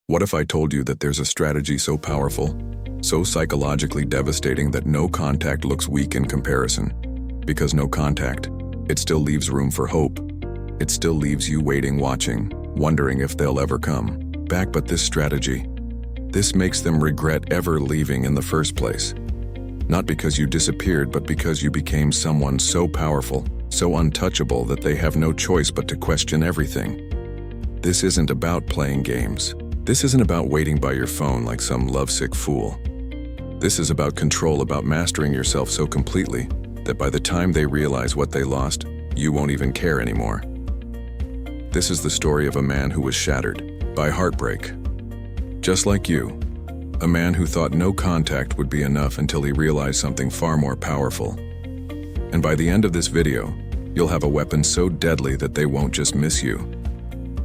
What if I told you that there's a strategy so powerful, so psychologically devastating that no contact looks weak in comparison? Because no contact, it still leaves room for hope. It still leaves you waiting, watching, wondering if they'll ever come back. But this strategy, this makes them regret ever leaving in the first place. Not because you disappeared, but because you became someone so powerful, so untouchable that they have no choice but to question everything. This isn't about playing games. This isn't about waiting by your phone like some lovesick fool. This is about control, about mastering yourself so completely that by the time they realize what they lost, you won't even care anymore. This is the story of a man who was shattered by heartbreak. Just like you, a man who thought no contact would be enough until he realized something far more powerful. And by the end of this video, you'll have a weapon so deadly that they won't just miss you.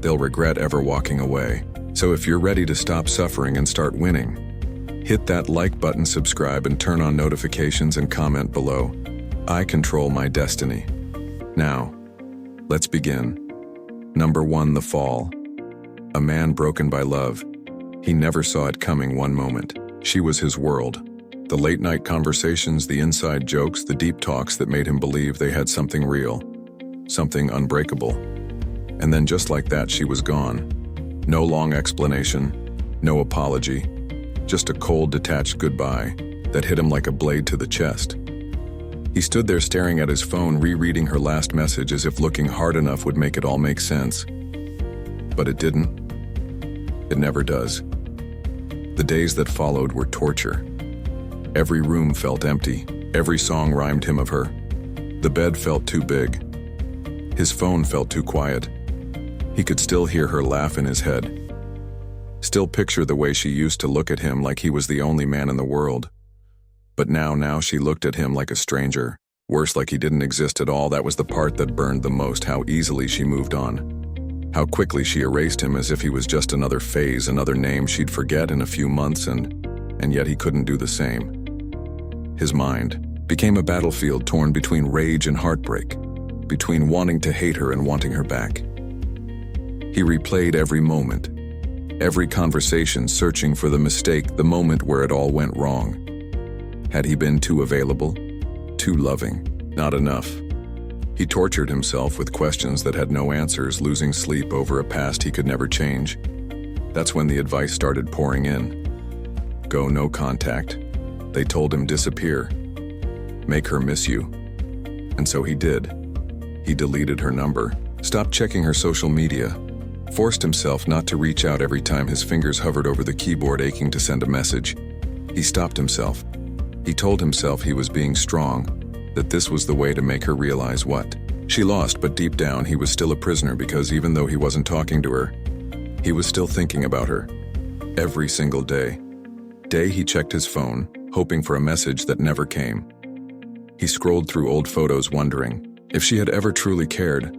They'll regret ever walking away. So if you're ready to stop suffering and start winning, hit that like button, subscribe, and turn on notifications and comment below. I control my destiny. Now, let's begin. Number 1, the fall. A man broken by love. He never saw it coming one moment. She was his world. The late night conversations, the inside jokes, the deep talks that made him believe they had something real, something unbreakable. And then just like that, she was gone. No long explanation, no apology, just a cold, detached goodbye that hit him like a blade to the chest. He stood there staring at his phone, rereading her last message as if looking hard enough would make it all make sense. But it didn't. It never does. The days that followed were torture. Every room felt empty. Every song rhymed him of her. The bed felt too big. His phone felt too quiet. He could still hear her laugh in his head. Still picture the way she used to look at him like he was the only man in the world. But now she looked at him like a stranger. Worse, like he didn't exist at all. That was the part that burned the most, how easily she moved on. How quickly she erased him as if he was just another phase, another name she'd forget in a few months, and yet he couldn't do the same. His mind became a battlefield torn between rage and heartbreak, between wanting to hate her and wanting her back. He replayed every moment, every conversation, searching for the mistake, the moment where it all went wrong. Had he been too available, too loving, not enough? He tortured himself with questions that had no answers, losing sleep over a past he could never change. That's when the advice started pouring in. Go no contact. They told him disappear. Make her miss you. And so he did. He deleted her number, stopped checking her social media, forced himself not to reach out every time his fingers hovered over the keyboard aching to send a message. He stopped himself. He told himself he was being strong, that this was the way to make her realize what she lost, but deep down he was still a prisoner because even though he wasn't talking to her, he was still thinking about her. Every single day he checked his phone, hoping for a message that never came. He scrolled through old photos wondering if she had ever truly cared.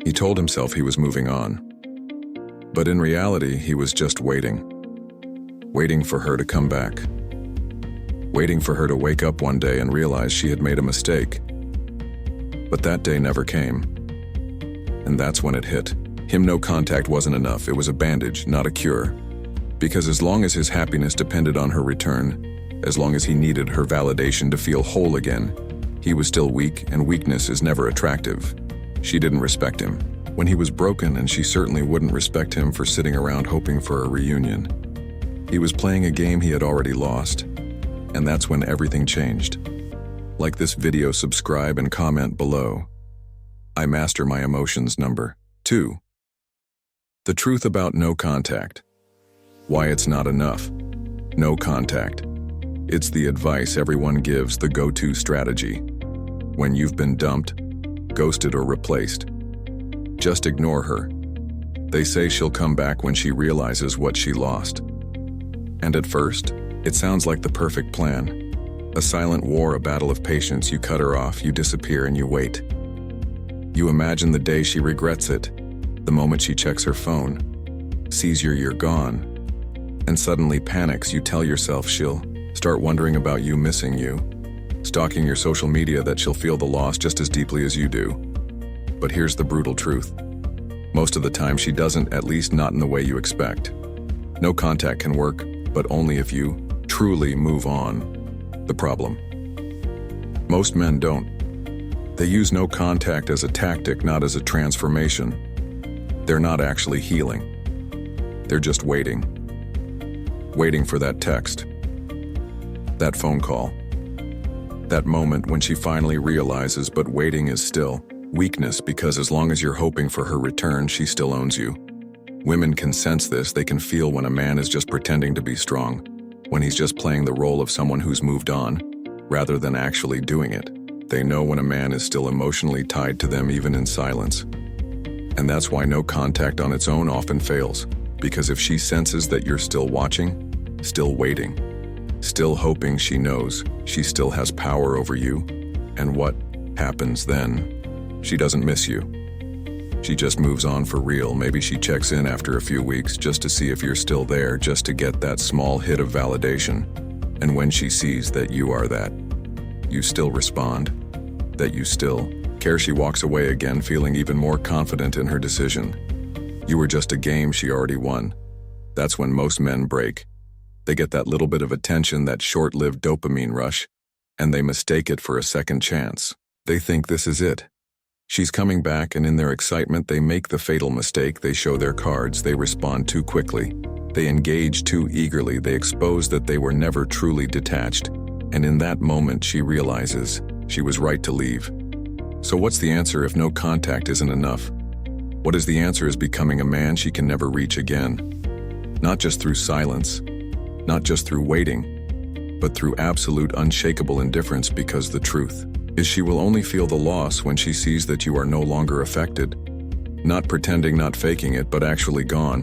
He told himself he was moving on. But in reality, he was just waiting. Waiting for her to come back. Waiting for her to wake up one day and realize she had made a mistake. But that day never came. And that's when it hit him. No contact wasn't enough. It was a bandage, not a cure. Because as long as his happiness depended on her return, as long as he needed her validation to feel whole again, he was still weak, and weakness is never attractive. She didn't respect him when he was broken, and she certainly wouldn't respect him for sitting around hoping for a reunion. He was playing a game he had already lost, and that's when everything changed. Like this video, subscribe and comment below. I master my emotions. Number 2. The truth about no contact. Why it's not enough. No contact. It's the advice everyone gives, the go-to strategy. When you've been dumped, ghosted, or replaced, just ignore her. They say she'll come back when she realizes what she lost. And at first, it sounds like the perfect plan. A silent war, a battle of patience. You cut her off, you disappear, and you wait. You imagine the day she regrets it, the moment she checks her phone, sees you're gone, and suddenly panics. You tell yourself she'll start wondering about you, missing you, stalking your social media, that she'll feel the loss just as deeply as you do. But here's the brutal truth. Most of the time she doesn't, at least not in the way you expect. No contact can work, but only if you truly move on. The problem: most men don't. They use no contact as a tactic, not as a transformation. They're not actually healing. They're just waiting. Waiting for that text, that phone call, that moment when she finally realizes, but waiting is still weakness, because as long as you're hoping for her return, she still owns you. Women can sense this. They can feel when a man is just pretending to be strong, when he's just playing the role of someone who's moved on, rather than actually doing it. They know when a man is still emotionally tied to them, even in silence. And that's why no contact on its own often fails, because if she senses that you're still watching, still waiting, still hoping, she knows she still has power over you. And what happens then? She doesn't miss you. She just moves on for real. Maybe she checks in after a few weeks just to see if you're still there, just to get that small hit of validation. And when she sees that you are that, you still respond, that you still care, she walks away again, feeling even more confident in her decision. You were just a game she already won. That's when most men break. They get that little bit of attention, that short-lived dopamine rush, and they mistake it for a second chance. They think this is it. She's coming back, and in their excitement, they make the fatal mistake. They show their cards. They respond too quickly. They engage too eagerly. They expose that they were never truly detached. And in that moment, she realizes she was right to leave. So what's the answer if no contact isn't enough? What is the answer is becoming a man she can never reach again. Not just through silence, not just through waiting, but through absolute unshakable indifference, because the truth is she will only feel the loss when she sees that you are no longer affected. Not pretending, not faking it, but actually gone.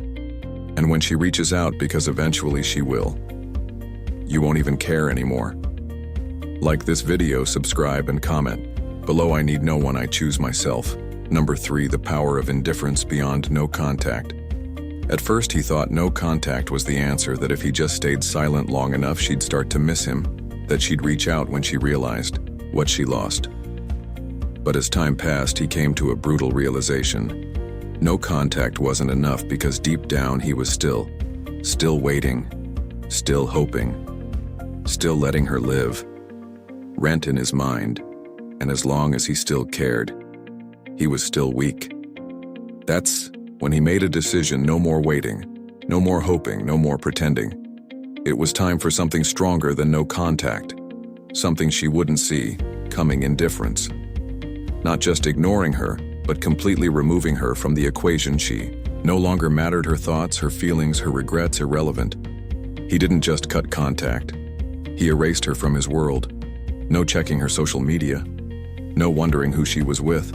And when she reaches out, because eventually she will, you won't even care anymore. Like this video, subscribe, and comment. Below, I need no one, I choose myself. Number 3, the power of indifference beyond no contact. At first he thought no contact was the answer, that if he just stayed silent long enough she'd start to miss him, that she'd reach out when she realized what she lost. But as time passed, he came to a brutal realization. No contact wasn't enough, because deep down he was still waiting, still hoping, still letting her live. Rent in his mind, and as long as he still cared, he was still weak. That's when he made a decision: no more waiting, no more hoping, no more pretending. It was time for something stronger than no contact, something she wouldn't see coming: indifference. Not just ignoring her, but completely removing her from the equation. She no longer mattered. Her thoughts, her feelings, her regrets, irrelevant. He didn't just cut contact, he erased her from his world. No checking her social media, no wondering who she was with,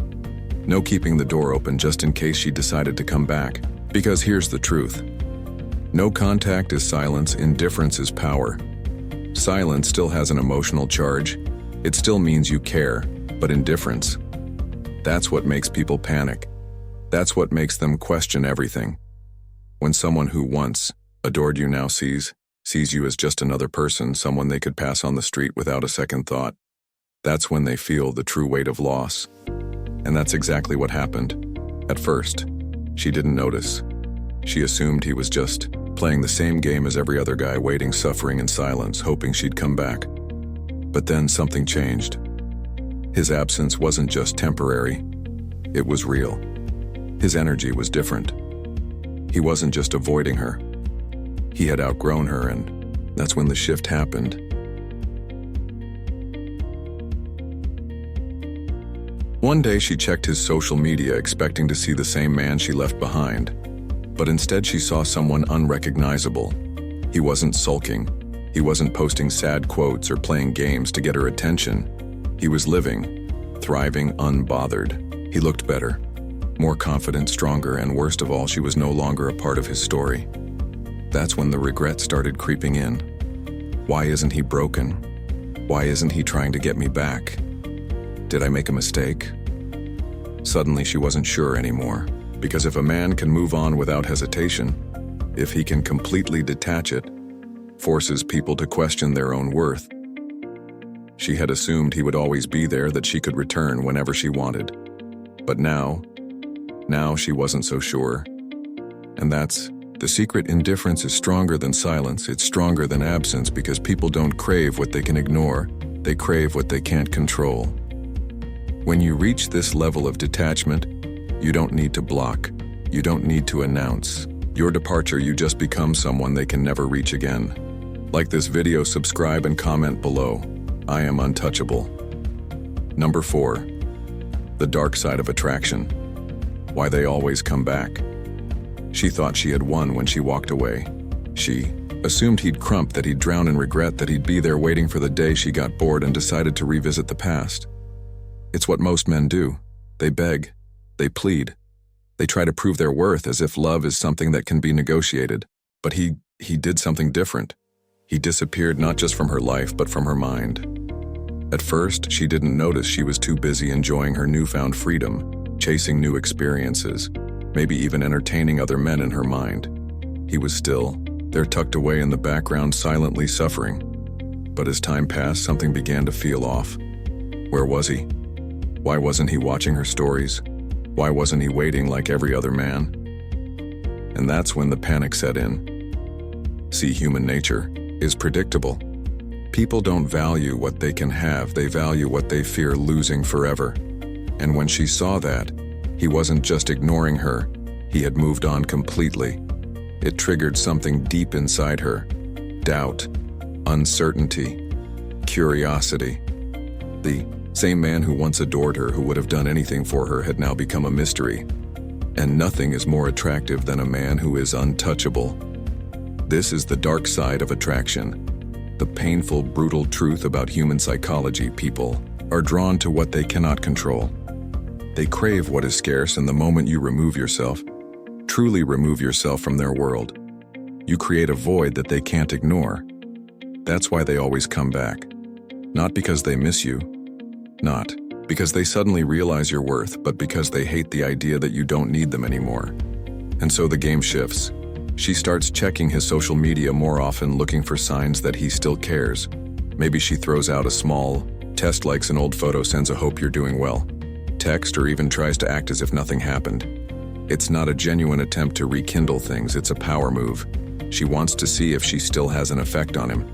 no keeping the door open just in case she decided to come back. Because here's the truth: no contact is silence, indifference is power. Silence still has an emotional charge, it still means you care, but indifference, that's what makes people panic. That's what makes them question everything. When someone who once adored you now sees you as just another person, someone they could pass on the street without a second thought, that's when they feel the true weight of loss. And that's exactly what happened. At first, she didn't notice. She assumed he was just playing the same game as every other guy, waiting, suffering in silence, hoping she'd come back. But then something changed. His absence wasn't just temporary, it was real. His energy was different. He wasn't just avoiding her. He had outgrown her, and that's when the shift happened. One day she checked his social media, expecting to see the same man she left behind. But instead she saw someone unrecognizable. He wasn't sulking. He wasn't posting sad quotes or playing games to get her attention. He was living, thriving, unbothered. He looked better, more confident, stronger, and worst of all, she was no longer a part of his story. That's when the regret started creeping in. Why isn't he broken? Why isn't he trying to get me back? Did I make a mistake? Suddenly she wasn't sure anymore, because if a man can move on without hesitation, if he can completely detach it, forces people to question their own worth. She had assumed he would always be there, that she could return whenever she wanted. But now she wasn't so sure. And that's The secret: indifference is stronger than silence, it's stronger than absence, because people don't crave what they can ignore, they crave what they can't control. When you reach this level of detachment, you don't need to block, you don't need to announce your departure, you just become someone they can never reach again. Like this video, subscribe and comment below. I am untouchable. Number 4. The dark side of attraction. Why they always come back. She thought she had won when she walked away. She assumed he'd crump, that he'd drown in regret, that he'd be there waiting for the day she got bored and decided to revisit the past. It's what most men do. They beg, they plead, they try to prove their worth as if love is something that can be negotiated. But he did something different. He disappeared, not just from her life, but from her mind. At first, she didn't notice. She was too busy enjoying her newfound freedom, chasing new experiences, maybe even entertaining other men in her mind. He was still there, tucked away in the background, silently suffering. But as time passed, something began to feel off. Where was he? Why wasn't he watching her stories? Why wasn't he waiting like every other man? And that's when the panic set in. See, human nature is predictable. People don't value what they can have, they value what they fear losing forever. And when she saw that, he wasn't just ignoring her, he had moved on completely. It triggered something deep inside her: doubt, uncertainty, curiosity. The same man who once adored her, who would have done anything for her, had now become a mystery. And nothing is more attractive than a man who is untouchable. This is the dark side of attraction. The painful, brutal truth about human psychology. People are drawn to what they cannot control. They crave what is scarce, and the moment you remove yourself, truly remove yourself from their world, you create a void that they can't ignore. That's why they always come back. Not because they miss you, not because they suddenly realize your worth, but because they hate the idea that you don't need them anymore. And so the game shifts. She starts checking his social media more often, looking for signs that he still cares. Maybe she throws out a small test, likes an old photo, sends a "hope you're doing well" text, or even tries to act as if nothing happened. It's not a genuine attempt to rekindle things, it's a power move. She wants to see if she still has an effect on him.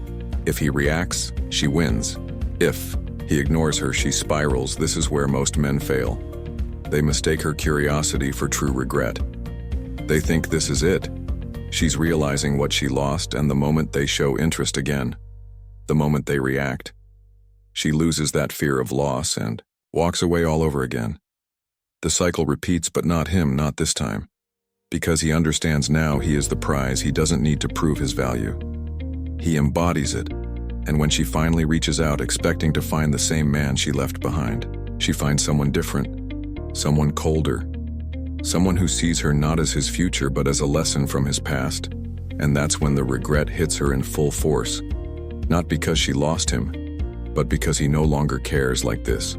If he reacts, she wins. If he ignores her, she spirals. This is where most men fail. They mistake her curiosity for true regret. They think this is it. She's realizing what she lost, and the moment they show interest again, the moment they react, she loses that fear of loss and walks away all over again. The cycle repeats, but not him, not this time. Because he understands now he is the prize, he doesn't need to prove his value. He embodies it, and when she finally reaches out, expecting to find the same man she left behind, she finds someone different, someone colder, someone who sees her not as his future, but as a lesson from his past. And that's when the regret hits her in full force. Not because she lost him, but because he no longer cares like this.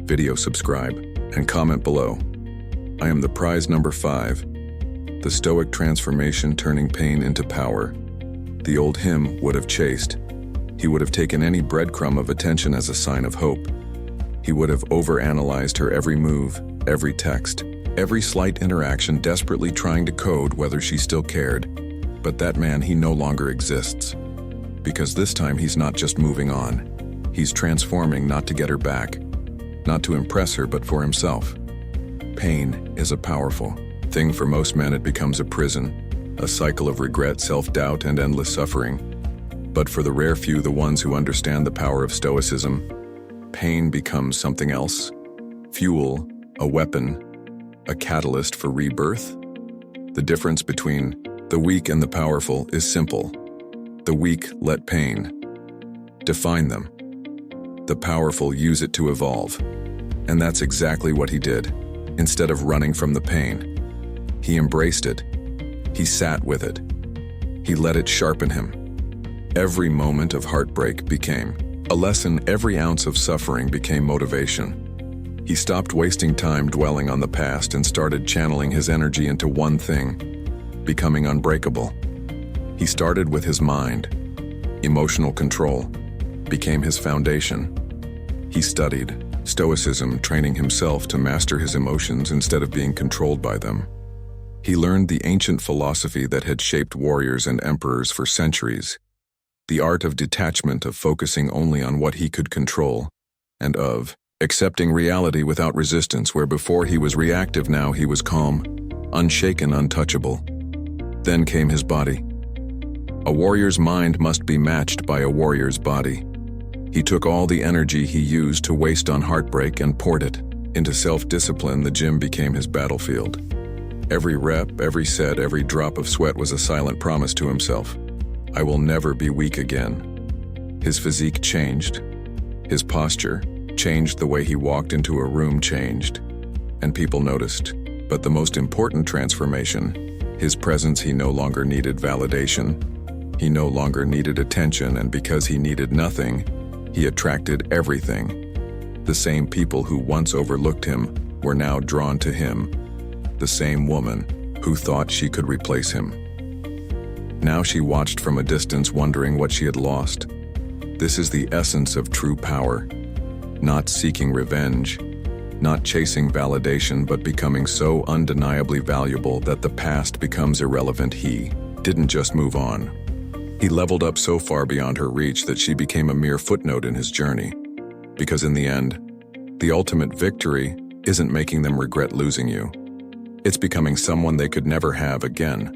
Video, subscribe, and comment below. I am the prize. Number 5. The Stoic transformation, turning pain into power. The old him would have chased. He would have taken any breadcrumb of attention as a sign of hope. He would have overanalyzed her every move, every text, every slight interaction, desperately trying to code whether she still cared. But that man, he no longer exists. Because this time he's not just moving on. He's transforming, not to get her back, not to impress her, but for himself. Pain is a powerful thing. For most men, it becomes a prison, a cycle of regret, self-doubt, and endless suffering. But for the rare few, the ones who understand the power of Stoicism, pain becomes something else. Fuel, a weapon, a catalyst for rebirth. The difference between the weak and the powerful is simple. The weak let pain define them. The powerful use it to evolve. And that's exactly what he did. Instead of running from the pain, he embraced it. He sat with it. He let it sharpen him. Every moment of heartbreak became a lesson. Every ounce of suffering became motivation. He stopped wasting time dwelling on the past and started channeling his energy into one thing: becoming unbreakable. He started with his mind. Emotional control became his foundation. He studied Stoicism, training himself to master his emotions instead of being controlled by them. He learned the ancient philosophy that had shaped warriors and emperors for centuries, the art of detachment, of focusing only on what he could control, and of accepting reality without resistance, where before he was reactive, now he was calm, unshaken, untouchable. Then came his body. A warrior's mind must be matched by a warrior's body. He took all the energy he used to waste on heartbreak and poured it into self-discipline. The gym became his battlefield. Every rep, every set, every drop of sweat was a silent promise to himself. I will never be weak again. His physique changed. His posture changed. The way he walked into a room changed. And people noticed. But the most important transformation, his presence. He no longer needed validation. He no longer needed attention, and because he needed nothing, he attracted everything. The same people who once overlooked him were now drawn to him. The same woman who thought she could replace him. Now she watched from a distance, wondering what she had lost. This is the essence of true power. Not seeking revenge, not chasing validation, but becoming so undeniably valuable that the past becomes irrelevant. He didn't just move on. He leveled up so far beyond her reach that she became a mere footnote in his journey. Because in the end, the ultimate victory isn't making them regret losing you. It's becoming someone they could never have again.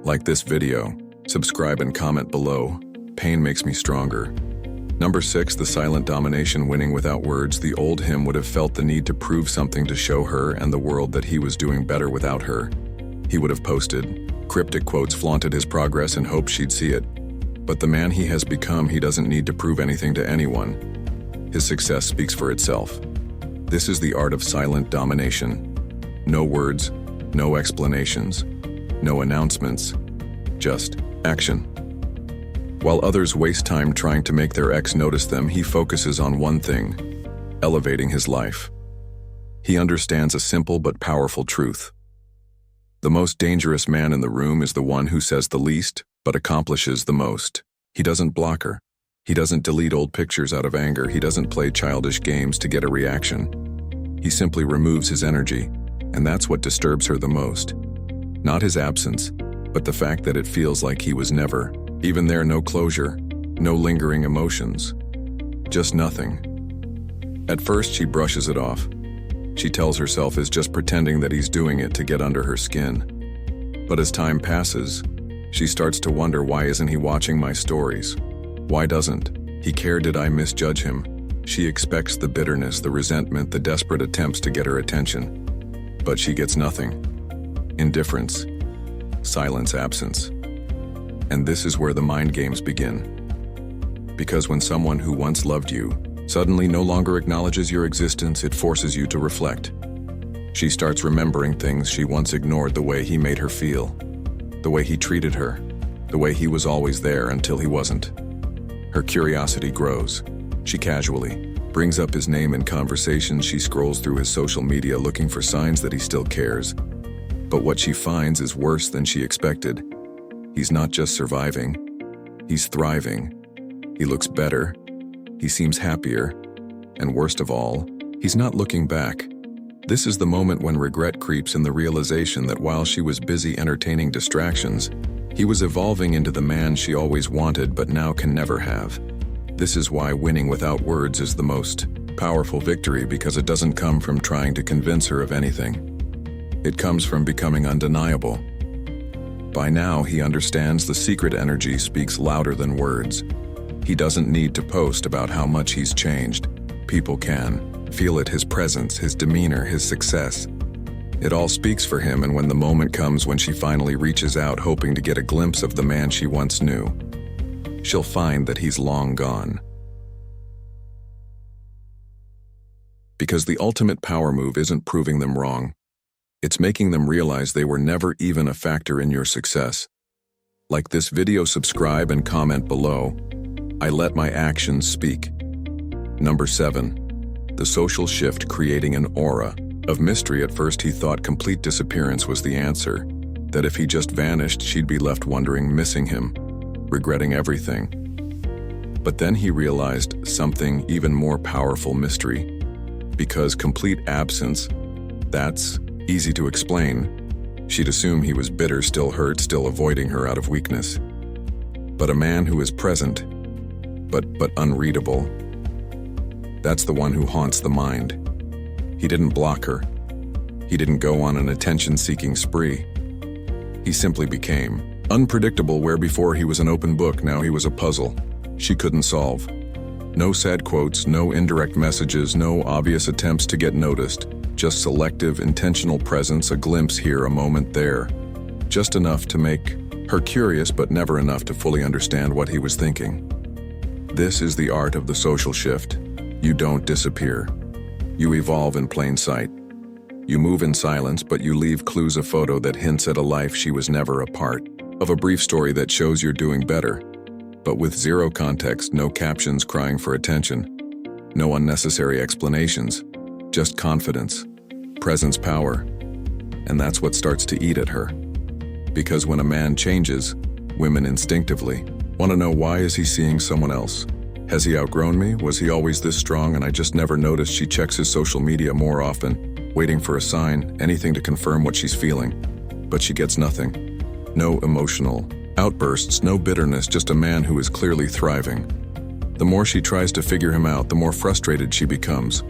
Like this video, subscribe and comment below. Pain makes me stronger. Number 6, the silent domination, winning without words. The old him would have felt the need to prove something to show her and the world that he was doing better without her. He would have posted cryptic quotes, flaunted his progress, and hoped she'd see it. But the man he has become, he doesn't need to prove anything to anyone. His success speaks for itself. This is the art of silent domination. No words, no explanations, no announcements, just action. While others waste time trying to make their ex notice them, he focuses on one thing: elevating his life. He understands a simple but powerful truth. The most dangerous man in the room is the one who says the least, but accomplishes the most. He doesn't block her. He doesn't delete old pictures out of anger. He doesn't play childish games to get a reaction. He simply removes his energy, and that's what disturbs her the most. Not his absence, but the fact that it feels like he was never even there. No closure, no lingering emotions, just nothing. At first, she brushes it off. She tells herself is just pretending that he's doing it to get under her skin. But as time passes, she starts to wonder, why isn't he watching my stories? Why doesn't he care? Did I misjudge him? She expects the bitterness, the resentment, the desperate attempts to get her attention. But she gets nothing. Indifference, silence, absence. And this is where the mind games begin. Because when someone who once loved you suddenly no longer acknowledges your existence, it forces you to reflect. She starts remembering things she once ignored: the way he made her feel, the way he treated her, the way he was always there until he wasn't. Her curiosity grows. She casually brings up his name in conversation. She scrolls through his social media looking for signs that he still cares. But what she finds is worse than she expected. He's not just surviving, he's thriving. He looks better. He seems happier, and worst of all, he's not looking back. This is the moment when regret creeps in, the realization that while she was busy entertaining distractions, he was evolving into the man she always wanted but now can never have. This is why winning without words is the most powerful victory, because it doesn't come from trying to convince her of anything. It comes from becoming undeniable. By now, he understands the secret energy speaks louder than words. He doesn't need to post about how much he's changed. People can feel it: his presence, his demeanor, his success. It all speaks for him, and when the moment comes when she finally reaches out hoping to get a glimpse of the man she once knew, she'll find that he's long gone. Because the ultimate power move isn't proving them wrong. It's making them realize they were never even a factor in your success. Like this video, subscribe and comment below. I let my actions speak. Number 7. The social shift, creating an aura of mystery. At first he thought complete disappearance was the answer, that if he just vanished she'd be left wondering, missing him, regretting everything. But then he realized something even more powerful: mystery. Because complete absence, that's easy to explain. She'd assume he was bitter, still hurt, still avoiding her out of weakness. But a man who is present, but unreadable, that's the one who haunts the mind. He didn't block her. He didn't go on an attention-seeking spree. He simply became unpredictable. Where before he was an open book, now he was a puzzle she couldn't solve. No sad quotes, no indirect messages, no obvious attempts to get noticed. Just selective, intentional presence, a glimpse here, a moment there. Just enough to make her curious, but never enough to fully understand what he was thinking. This is the art of the social shift. You don't disappear. You evolve in plain sight. You move in silence, but you leave clues, a photo that hints at a life she was never a part of, a brief story that shows you're doing better, but with zero context, no captions crying for attention, no unnecessary explanations, just confidence, presence, power. And that's what starts to eat at her. Because when a man changes, women instinctively want to know, why is he seeing someone else? Has he outgrown me? Was he always this strong and I just never noticed? She checks his social media more often, waiting for a sign, anything to confirm what she's feeling. But she gets nothing. No emotional outbursts, no bitterness, just a man who is clearly thriving. The more she tries to figure him out, the more frustrated she becomes.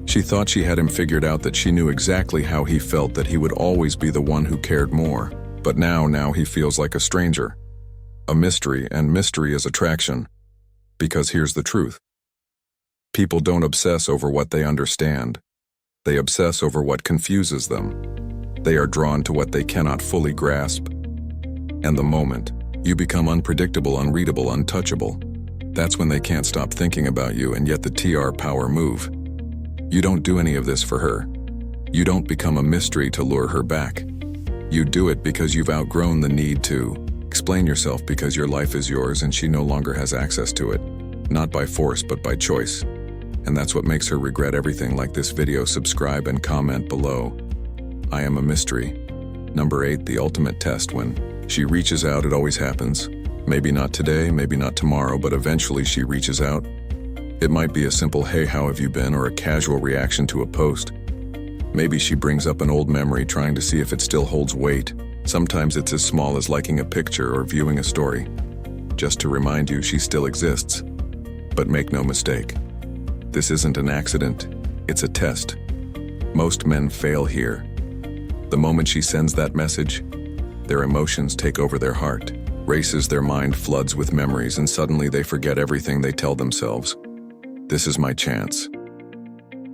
She thought she had him figured out, that she knew exactly how he felt, that he would always be the one who cared more. But now he feels like a stranger. A mystery, and mystery is attraction. Because here's the truth. People don't obsess over what they understand. They obsess over what confuses them. They are drawn to what they cannot fully grasp. And the moment you become unpredictable, unreadable, untouchable, that's when they can't stop thinking about you, and yet the TR power move. You don't do any of this for her. You don't become a mystery to lure her back. You do it because you've outgrown the need to explain yourself, because your life is yours and she no longer has access to it. Not by force, but by choice. And that's what makes her regret everything. Like this video, subscribe and comment below. I am a mystery. Number 8, the ultimate test. When she reaches out, it always happens. Maybe not today, maybe not tomorrow, but eventually she reaches out. It might be a simple, hey, how have you been? Or a casual reaction to a post. Maybe she brings up an old memory, trying to see if it still holds weight. Sometimes it's as small as liking a picture or viewing a story, just to remind you she still exists. But make no mistake, this isn't an accident, it's a test. Most men fail here. The moment she sends that message, their emotions take over their heart, races, their mind floods with memories, and suddenly they forget everything they tell themselves. This is my chance.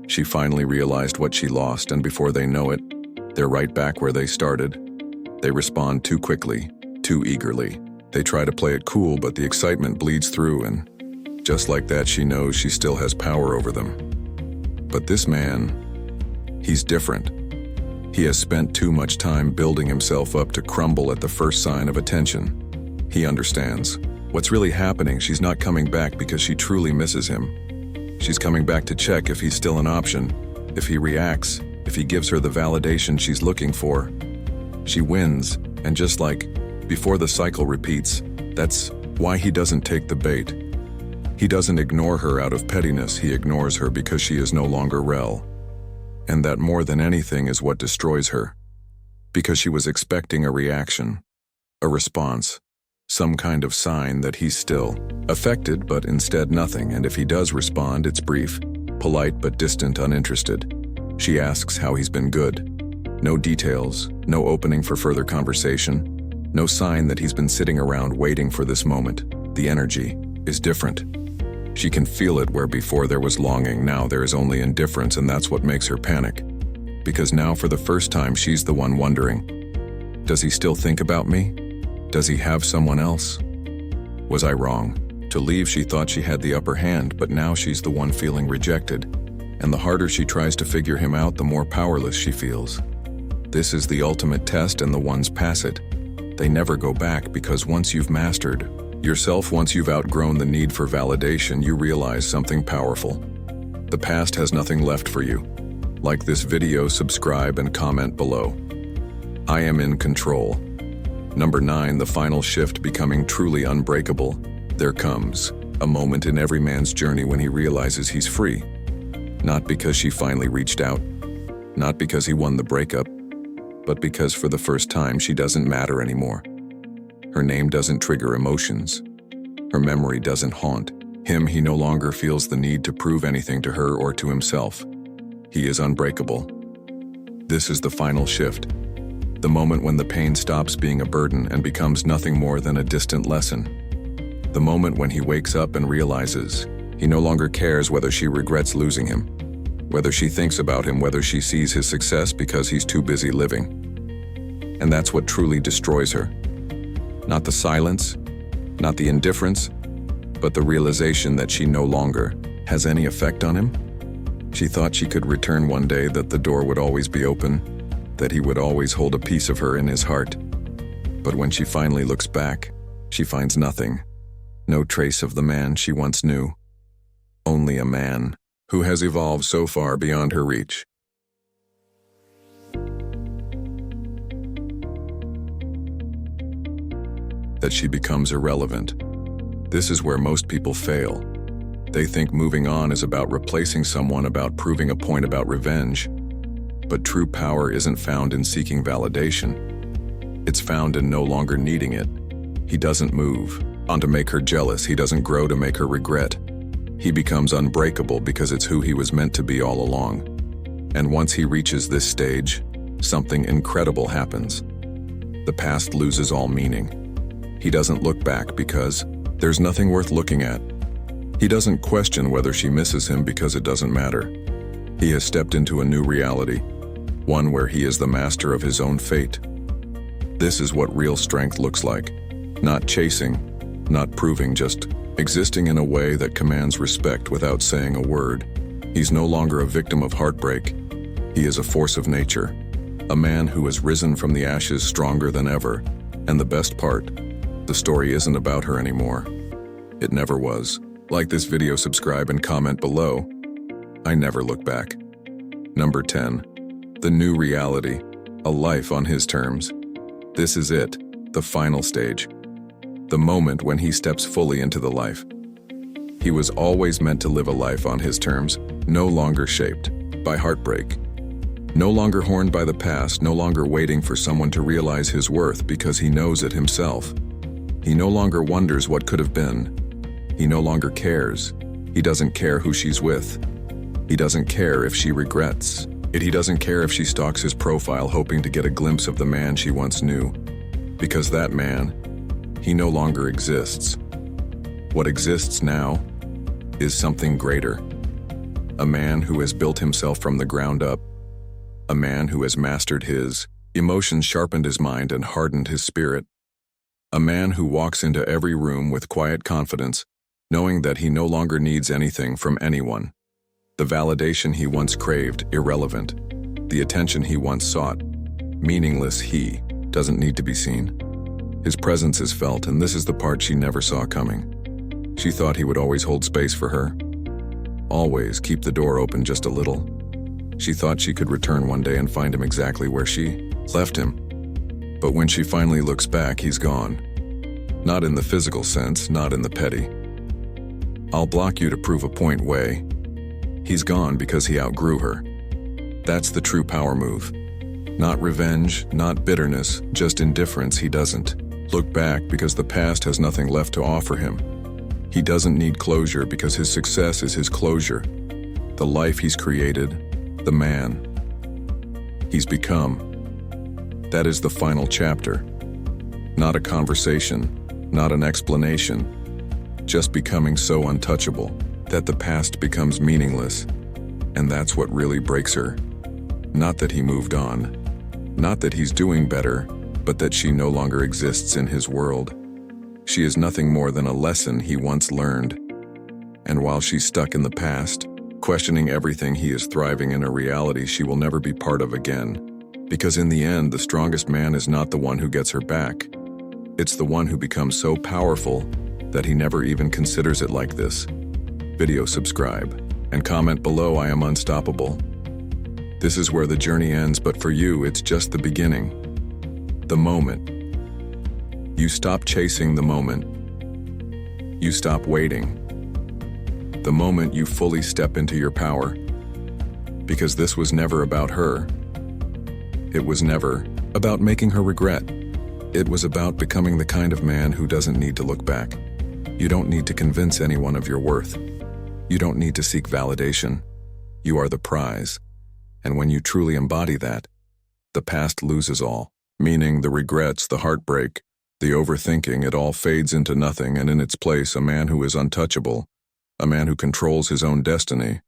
She finally realized what she lost, and before they know it, they're right back where they started. They respond too quickly, too eagerly. They try to play it cool, but the excitement bleeds through, and just like that, she knows she still has power over them. But this man, he's different. He has spent too much time building himself up to crumble at the first sign of attention. He understands what's really happening. She's not coming back because she truly misses him. She's coming back to check if he's still an option, if he reacts, if he gives her the validation she's looking for. She wins, and just like before, the cycle repeats. That's why he doesn't take the bait. He doesn't ignore her out of pettiness, he ignores her because she is no longer Rel. And that, more than anything, is what destroys her. Because she was expecting a reaction, a response, some kind of sign that he's still affected, but instead nothing. And if he does respond, it's brief, polite but distant, uninterested. She asks how he's been. Good. No details, no opening for further conversation, no sign that he's been sitting around waiting for this moment. The energy is different. She can feel it. Where before there was longing, now there is only indifference, and that's what makes her panic. Because now, for the first time, she's the one wondering, does he still think about me? Does he have someone else? Was I wrong to leave? She thought she had the upper hand, but now she's the one feeling rejected. And the harder she tries to figure him out, the more powerless she feels. This is the ultimate test, and the ones pass it, they never go back, because once you've mastered yourself, once you've outgrown the need for validation, you realize something powerful. The past has nothing left for you. Like this video, subscribe and comment below. I am in control. Number 9, the final shift, becoming truly unbreakable. There comes a moment in every man's journey when he realizes he's free. Not because she finally reached out, not because he won the breakup, but because for the first time she doesn't matter anymore. Her name doesn't trigger emotions. Her memory doesn't haunt him. He no longer feels the need to prove anything to her or to himself. He is unbreakable. This is the final shift. The moment when the pain stops being a burden and becomes nothing more than a distant lesson. The moment when he wakes up and realizes he no longer cares whether she regrets losing him, whether she thinks about him, whether she sees his success because he's too busy living. And that's what truly destroys her. Not the silence, not the indifference, but the realization that she no longer has any effect on him. She thought she could return one day, that the door would always be open, that he would always hold a piece of her in his heart. But when she finally looks back, she finds nothing. No trace of the man she once knew. Only a man who has evolved so far beyond her reach. That she becomes irrelevant. This is where most people fail. They think moving on is about replacing someone, about proving a point, about revenge. But true power isn't found in seeking validation. It's found in no longer needing it. He doesn't move on to make her jealous. He doesn't grow to make her regret. He becomes unbreakable because it's who he was meant to be all along. And once he reaches this stage, something incredible happens. The past loses all meaning. He doesn't look back because there's nothing worth looking at. He doesn't question whether she misses him because it doesn't matter. He has stepped into a new reality, one where he is the master of his own fate. This is what real strength looks like. Not chasing, not proving, just existing in a way that commands respect without saying a word. He's no longer a victim of heartbreak. He is a force of nature, a man who has risen from the ashes stronger than ever. And the best part, the story isn't about her anymore. It never was. Like this video, subscribe, and comment below. I never look back. Number 10. The new reality. A life on his terms. This is it, the final stage. The moment when he steps fully into the life. He was always meant to live a life on his terms, no longer shaped by heartbreak. No longer horned by the past, no longer waiting for someone to realize his worth because he knows it himself. He no longer wonders what could have been. He no longer cares. He doesn't care who she's with. He doesn't care if she regrets it. He doesn't care if she stalks his profile hoping to get a glimpse of the man she once knew. Because that man, he no longer exists. What exists now is something greater. A man who has built himself from the ground up. A man who has mastered his emotions, sharpened his mind, and hardened his spirit. A man who walks into every room with quiet confidence, knowing that he no longer needs anything from anyone. The validation he once craved, irrelevant. The attention he once sought, meaningless. He doesn't need to be seen. His presence is felt, and this is the part she never saw coming. She thought he would always hold space for her. Always keep the door open just a little. She thought she could return one day and find him exactly where she left him. But when she finally looks back, he's gone. Not in the physical sense, not in the petty "I'll block you to prove a point" way. He's gone because he outgrew her. That's the true power move. Not revenge, not bitterness, just indifference. He doesn't look back because the past has nothing left to offer him. He doesn't need closure because his success is his closure. The life he's created, the man he's become. That is the final chapter. Not a conversation, not an explanation. Just becoming so untouchable that the past becomes meaningless. And that's what really breaks her. Not that he moved on. Not that he's doing better, but that she no longer exists in his world. She is nothing more than a lesson he once learned. And while she's stuck in the past, questioning everything, he is thriving in a reality she will never be part of again. Because in the end, the strongest man is not the one who gets her back. It's the one who becomes so powerful that he never even considers it like this. Video, subscribe, and comment below. I am unstoppable. This is where the journey ends, but for you, it's just the beginning. The moment. You stop chasing the moment. You stop waiting. The moment you fully step into your power. Because this was never about her. It was never about making her regret. It was about becoming the kind of man who doesn't need to look back. You don't need to convince anyone of your worth. You don't need to seek validation. You are the prize. And when you truly embody that, the past loses all. Meaning the regrets, the heartbreak, the overthinking, it all fades into nothing, and in its place a man who is untouchable, a man who controls his own destiny.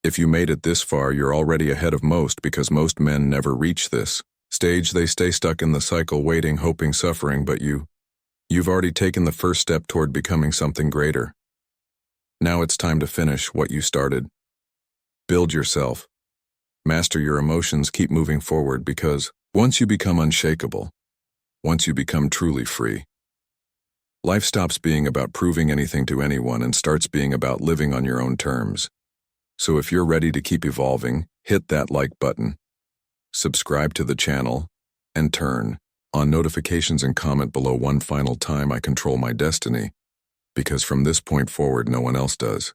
If you made it this far, you're already ahead of most, because most men never reach this stage. They stay stuck in the cycle, waiting, hoping, suffering, but you've already taken the first step toward becoming something greater. Now it's time to finish what you started. Build yourself. Master your emotions, keep moving forward, because once you become unshakable, once you become truly free, life stops being about proving anything to anyone and starts being about living on your own terms. So if you're ready to keep evolving, hit that like button, subscribe to the channel, and turn on notifications and comment below one final time. I control my destiny, because from this point forward no one else does.